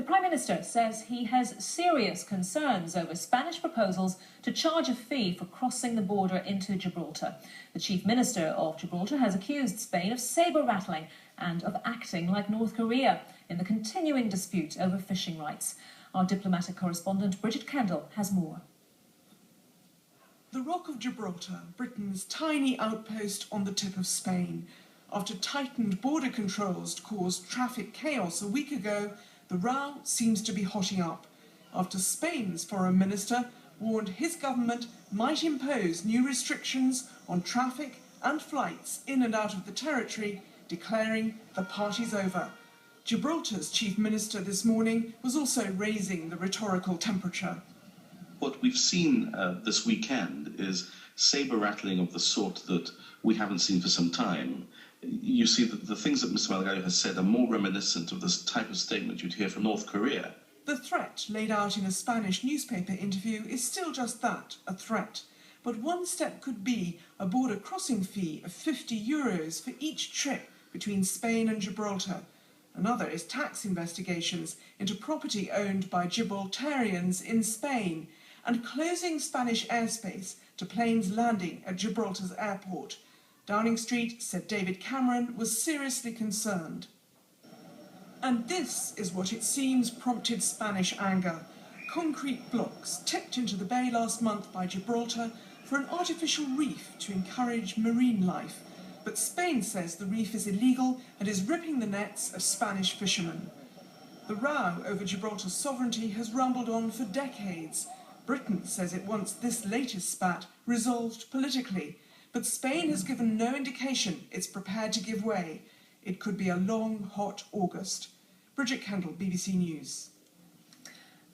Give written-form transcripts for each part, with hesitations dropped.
The Prime Minister says he has serious concerns over Spanish proposals to charge a fee for crossing the border into Gibraltar. The Chief Minister of Gibraltar has accused Spain of sabre-rattling and of acting like North Korea in the continuing dispute over fishing rights. Our diplomatic correspondent Bridget Kendall has more. The Rock of Gibraltar, Britain's tiny outpost on the tip of Spain. After tightened border controls caused traffic chaos a week ago, the row seems to be hotting up after Spain's foreign minister warned his government might impose new restrictions on traffic and flights in and out of the territory, declaring the party's over. Gibraltar's chief minister this morning was also raising the rhetorical temperature. What we've seen this weekend is sabre-rattling of the sort that we haven't seen for some time. You see that the things that Mr. Malgallo has said are more reminiscent of this type of statement you'd hear from North Korea. The threat laid out in a Spanish newspaper interview is still just that, a threat. But one step could be a border crossing fee of €50 for each trip between Spain and Gibraltar. Another is tax investigations into property owned by Gibraltarians in Spain and closing Spanish airspace to planes landing at Gibraltar's airport. Downing Street said David Cameron was seriously concerned. And this is what it seems prompted Spanish anger. Concrete blocks tipped into the bay last month by Gibraltar for an artificial reef to encourage marine life. But Spain says the reef is illegal and is ripping the nets of Spanish fishermen. The row over Gibraltar's sovereignty has rumbled on for decades. Britain says it wants this latest spat resolved politically. But Spain has given no indication it's prepared to give way. It could be a long, hot August. Bridget Kendall, BBC News.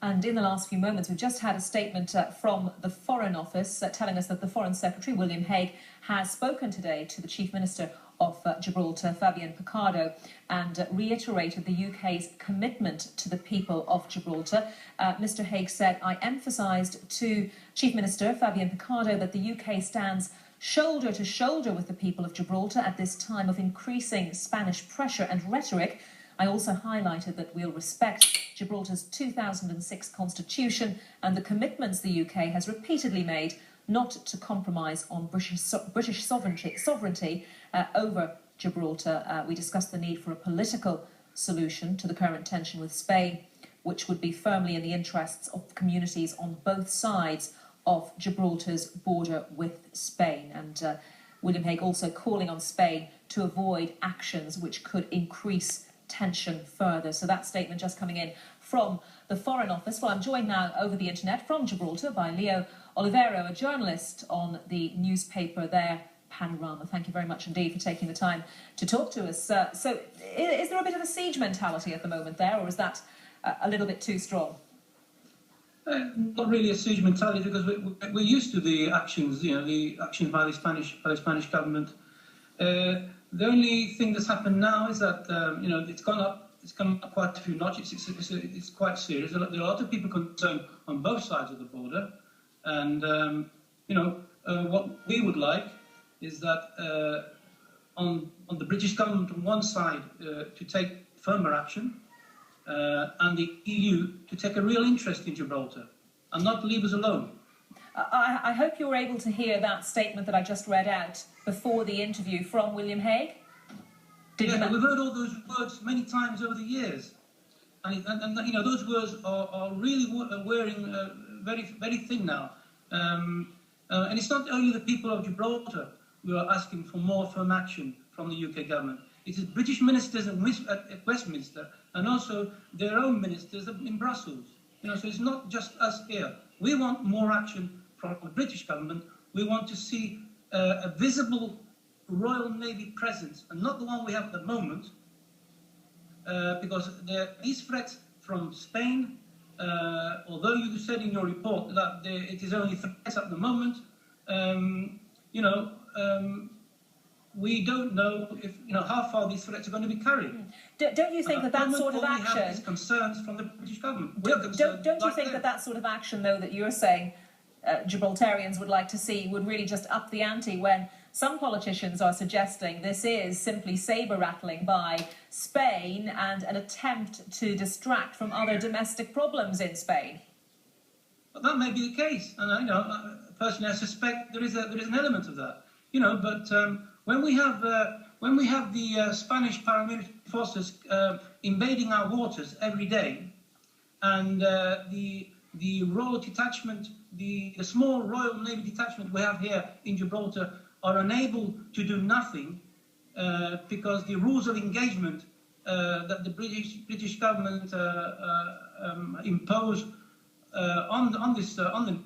And in the last few moments, we've just had a statement from the Foreign Office telling us that the Foreign Secretary, William Hague, has spoken today to the Chief Minister of Gibraltar, Fabian Picardo, and reiterated the UK's commitment to the people of Gibraltar. Mr Hague said, "I emphasised to Chief Minister Fabian Picardo that the UK stands shoulder to shoulder with the people of Gibraltar at this time of increasing Spanish pressure and rhetoric. I also highlighted that we'll respect Gibraltar's 2006 constitution and the commitments the UK has repeatedly made not to compromise on British sovereignty over Gibraltar. We discussed the need for a political solution to the current tension with Spain, which would be firmly in the interests of communities on both sides of Gibraltar's border with Spain." And William Hague also calling on Spain to avoid actions which could increase tension further. So that statement just coming in from the Foreign Office. Well, I'm joined now over the internet from Gibraltar by Leo Olivero, a journalist on the newspaper there, Panorama. Thank you very much indeed for taking the time to talk to us. So is there a bit of a siege mentality at the moment there, or is that a little bit too strong? Not really a siege mentality, because we're used to the actions, the actions by the Spanish government. The only thing that's happened now is that it's gone up quite a few notches. It's quite serious. There are a lot of people concerned on both sides of the border, and what we would like is that on the British government on one side to take firmer action. And the EU to take a real interest in Gibraltar and not leave us alone. I hope you were able to hear that statement that I just read out before the interview from William Hague. We've heard all those words many times over the years, and those words are really wearing very, very thin now. And it's not only the people of Gibraltar who are asking for more firm action from the UK government. It is British ministers at Westminster and also their own ministers in Brussels. So it's not just us here. We want more action from the British government. We want to see a visible Royal Navy presence, and not the one we have at the moment, because these threats from Spain, although you said in your report that it is only threats at the moment, we don't know if how far these threats are going to be carried. Don't you think that sort of action? We have concerns from the British government. Don't you think that sort of action, though, that you're saying Gibraltarians would like to see, would really just up the ante when some politicians are suggesting this is simply sabre-rattling by Spain and an attempt to distract from other domestic problems in Spain. Well, that may be the case, and personally, I suspect there is an element of that. But when we have the Spanish paramilitary forces invading our waters every day, and the Royal detachment, the small Royal Navy detachment we have here in Gibraltar are unable to do nothing because the rules of engagement that the British government impose on the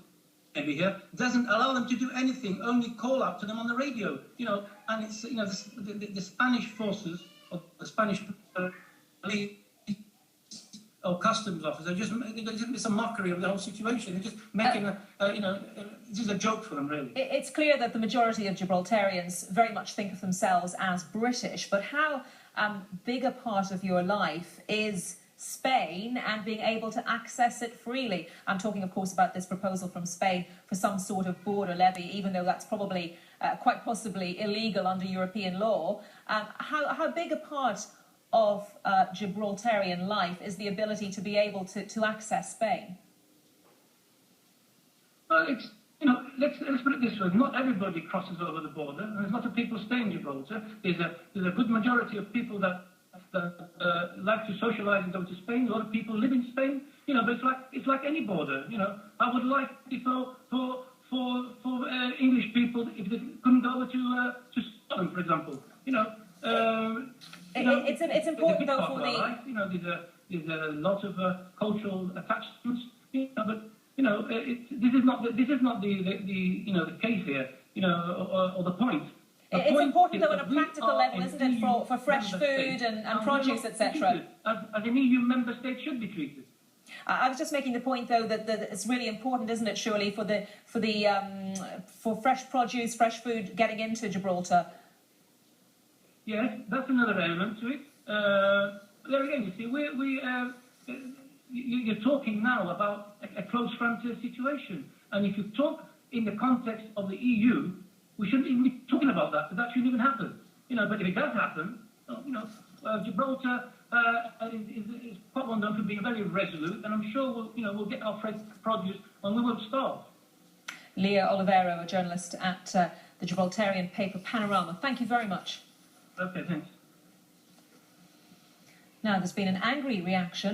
Navy here doesn't allow them to do anything, only call out to them on the radio. And it's the Spanish forces or the Spanish or customs officers it's a mockery of the whole situation. They're just making this is a joke for them, really. It's clear that the majority of Gibraltarians very much think of themselves as British, but how big a part of your life is Spain and being able to access it freely? I'm talking, of course, about this proposal from Spain for some sort of border levy, even though that's probably quite possibly illegal under European law. How big a part of Gibraltarian life is the ability to be able to access Spain? Well, let's put it this way: not everybody crosses over the border, and there's a lot of people stay in Gibraltar. There's a good majority of people that like to socialise and go to Spain. A lot of people live in Spain, but it's like any border. I would like for English people if they couldn't go over to Scotland, for example. It's important though for the there's a lot of cultural attachments, but this is not the case here, or the point. It's important though on a practical level, isn't it, for fresh food and produce, etc. As an EU member state should be treated. I was just making the point, though, that it's really important, isn't it, surely, for fresh produce, fresh food getting into Gibraltar. Yes, that's another element to it. There again, you see, you're talking now about a closed frontier situation, and if you talk in the context of the EU, we shouldn't even be talking about that. That shouldn't even happen. But if it does happen, Gibraltar is quite well known for being very resolute, and I'm sure we'll get our fresh produce and we won't starve. Leah Olivero, a journalist at the Gibraltarian paper Panorama. Thank you very much. Okay, thanks. Now, there's been an angry reaction